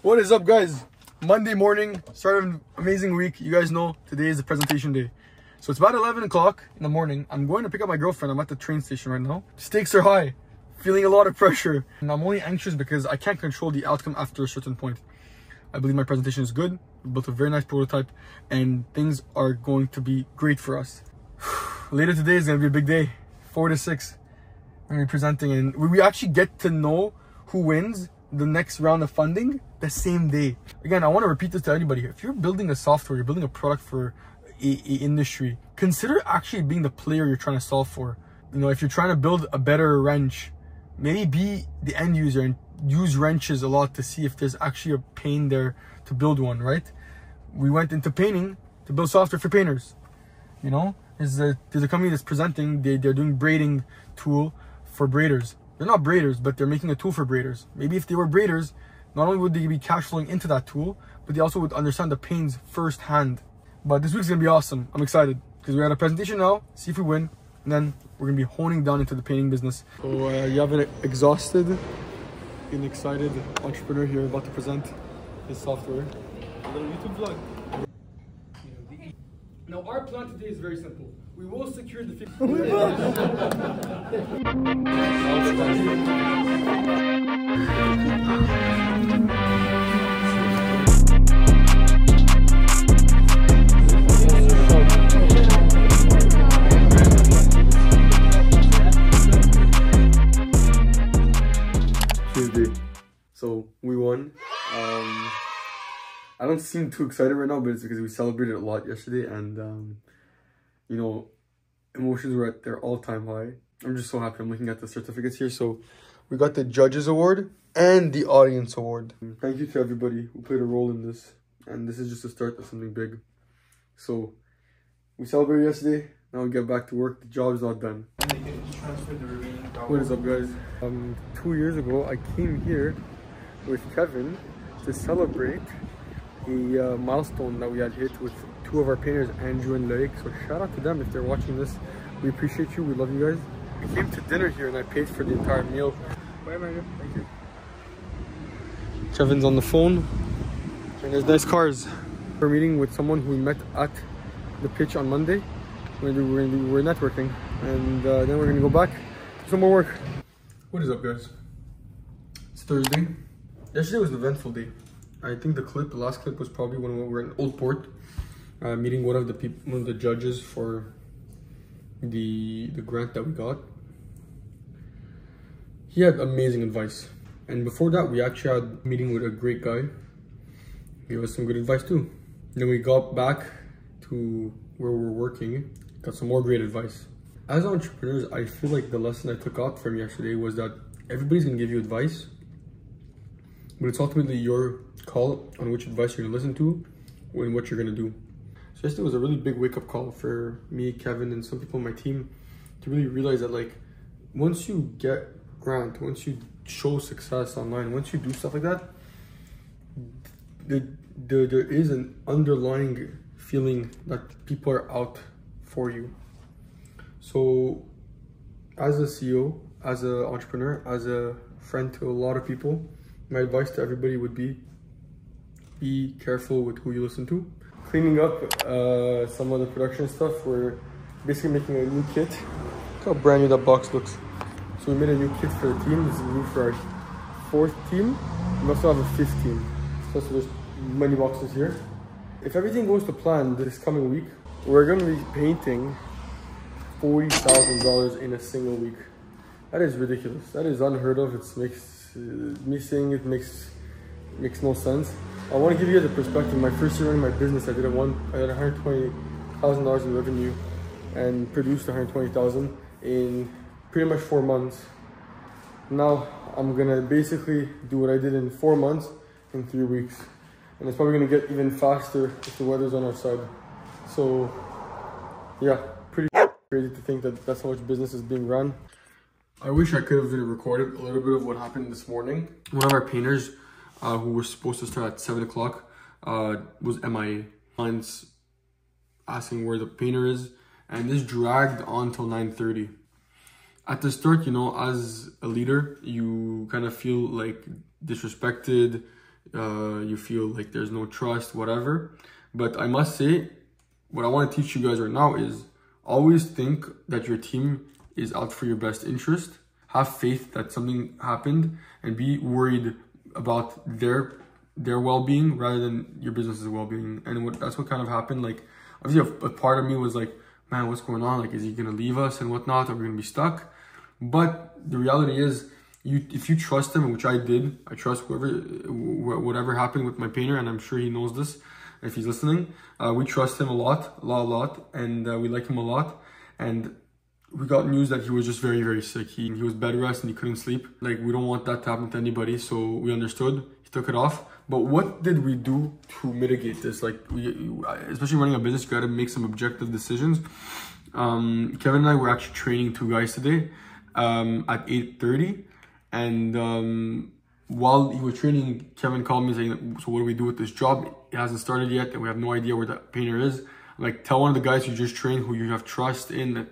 What is up, guys? Monday morning, start of an amazing week. You guys know today is the presentation day. So it's about 11 o'clock in the morning. I'm going to pick up my girlfriend. I'm at the train station right now. Stakes are high, feeling a lot of pressure. And I'm only anxious because I can't control the outcome after a certain point. I believe my presentation is good. We built a very nice prototype and things are going to be great for us. Later today is going to be a big day. 4 to 6. I'm going to be presenting and we actually get to know who wins the next round of funding the same day. Again, I want to repeat this to anybody. If you're building a software, you're building a product for a industry, consider actually being the player you're trying to solve for. You know, if you're trying to build a better wrench, maybe be the end user and use wrenches a lot to see if there's actually a pain there to build one, right? We went into painting to build software for painters. You know, there's a company that's presenting, they're doing braiding tool for braiders. They're not braiders, but they're making a tool for braiders. Maybe if they were braiders, not only would they be cash flowing into that tool, but they also would understand the pains firsthand. But this week's gonna be awesome. I'm excited because we're at a presentation now, see if we win, and then we're gonna be honing down into the painting business. So you have an exhausted and excited entrepreneur here about to present his software. A little YouTube vlog. Now our plan today is very simple. We will secure the Tuesday. So we won. I don't seem too excited right now, but it's because we celebrated a lot yesterday and you know, emotions were at their all-time high. I'm just so happy. I'm looking at the certificates here. So we got the Judges Award and the Audience Award. Thank you to everybody who played a role in this. And this is just the start of something big. So we celebrated yesterday. Now we get back to work. The job is not done. And they can transfer the remaining power. What is up, guys? 2 years ago, I came here with Kevin to celebrate a milestone that we had hit with two of our painters, Andrew and Loic. So shout out to them if they're watching this. We appreciate you. We love you guys. We came to dinner here and I paid for the entire meal. Bye, Amanda. Thank you. Kevin's on the phone and there's nice cars. We're meeting with someone who we met at the pitch on Monday. We're networking and then we're gonna go back do some more work. What is up, guys? It's Thursday. Yesterday was an eventful day. I think the last clip was probably when we were in Old Port, meeting one of the judges for the grant that we got. He had amazing advice, and before that, we actually had a meeting with a great guy. He gave us some good advice too. Then we got back to where we were working, got some more great advice. As entrepreneurs, I feel like the lesson I took out from yesterday was that everybody's gonna give you advice, but it's ultimately your call on which advice you're gonna listen to and what you're gonna do. So yesterday was a really big wake-up call for me, Kevin, and some people on my team to really realize that, like, once you get grant, once you show success online, once you do stuff like that, there is an underlying feeling that people are out for you. So as a CEO, as an entrepreneur, as a friend to a lot of people, my advice to everybody would be careful with who you listen to. Cleaning up some of the production stuff. We're basically making a new kit. Look how brand new that box looks. So we made a new kit for the team. This is new for our 4th team. We also have a 5th team. So there's many boxes here. If everything goes to plan this coming week, we're going to be painting $40,000 in a single week. That is ridiculous. That is unheard of. Me saying it makes no sense. I want to give you guys a perspective. My first year running my business, I did $120,000 in revenue and produced $120,000 in pretty much 4 months. Now I'm gonna basically do what I did in 4 months in 3 weeks, and it's probably gonna get even faster if the weather's on our side. So yeah, pretty crazy to think that that's how much business is being run. I wish I could have recorded a little bit of what happened this morning. One of our painters who were supposed to start at 7 o'clock was MIA. Clients asking where the painter is, and this dragged on till 9:30. At the start, you know, as a leader, you kind of feel like disrespected, you feel like there's no trust, whatever. But I must say, what I want to teach you guys right now is always think that your team is out for your best interest. Have faith that something happened and be worried about their well-being rather than your business's well-being. And that's what kind of happened. Like, obviously a part of me was like, man, what's going on? Like, is he gonna leave us and whatnot? Are we gonna be stuck? But the reality is, if you trust him, which I did, I trust whatever happened with my painter, and I'm sure he knows this if he's listening. We trust him a lot, and we like him a lot. And we got news that he was just very, very sick. He was bed rest and he couldn't sleep. Like, we don't want that to happen to anybody, so we understood. He took it off. But what did we do to mitigate this? Like, especially running a business, you gotta make some objective decisions. Kevin and I were actually training 2 guys today at 8:30. And while he was training, Kevin called me saying, so what do we do with this job? It hasn't started yet and we have no idea where that painter is. I'm like, tell one of the guys you just trained, who you have trust in,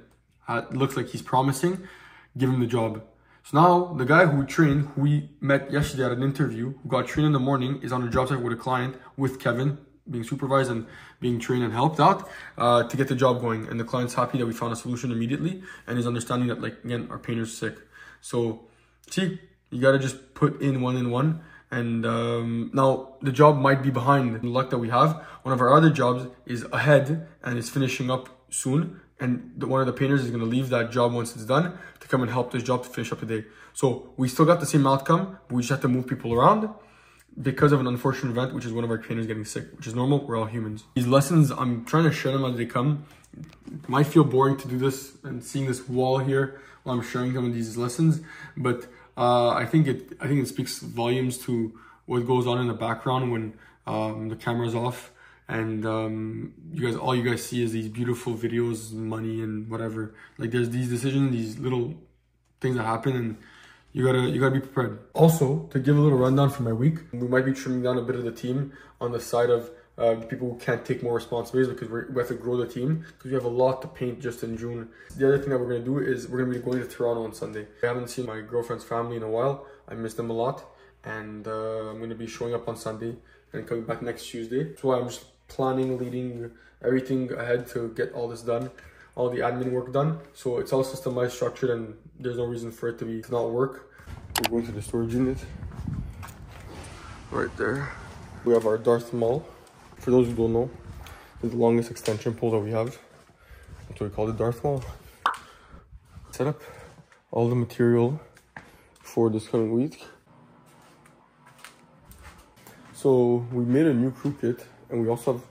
that looks like he's promising, give him the job. So now the guy who we trained, who we met yesterday at an interview, who got trained in the morning, is on a job site with a client with Kevin, being supervised and being trained and helped out to get the job going. And the client's happy that we found a solution immediately and is understanding that, like, again, our painter's sick. So see, you gotta just put in one. And now the job might be behind. The luck that we have, one of our other jobs is ahead and is finishing up soon. And one of the painters is gonna leave that job once it's done to come and help this job to finish up today. So we still got the same outcome, but we just have to move people around because of an unfortunate event, which is one of our painters getting sick, which is normal. We're all humans. These lessons, I'm trying to share them as they come. It might feel boring to do this and seeing this wall here while I'm sharing some of these lessons, but I think it speaks volumes to what goes on in the background when the camera's off, and all you guys see is these beautiful videos, money, and whatever. Like, there's these decisions, these little things that happen, and you gotta be prepared. Also, to give a little rundown for my week, we might be trimming down a bit of the team on the side of people who can't take more responsibilities, because we have to grow the team because we have a lot to paint just in June. The other thing that we're going to do is we're going to be going to Toronto on Sunday. I haven't seen my girlfriend's family in a while. I miss them a lot, and I'm going to be showing up on Sunday and coming back next Tuesday. That's why I'm just planning, leading everything ahead to get all this done, all the admin work done. So it's all systemized, structured, and there's no reason for it to not work. We're going to the storage unit right there. We have our Darth Maul. For those who don't know, it's the longest extension pole that we have. That's what we call the Darth Maul. Set up all the material for this coming week. So we made a new crew kit, and we also have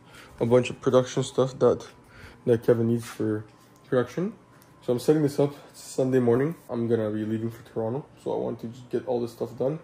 a bunch of production stuff that Kevin needs for production. So I'm setting this up. It's Sunday morning. I'm gonna be leaving for Toronto, so I want to just get all this stuff done.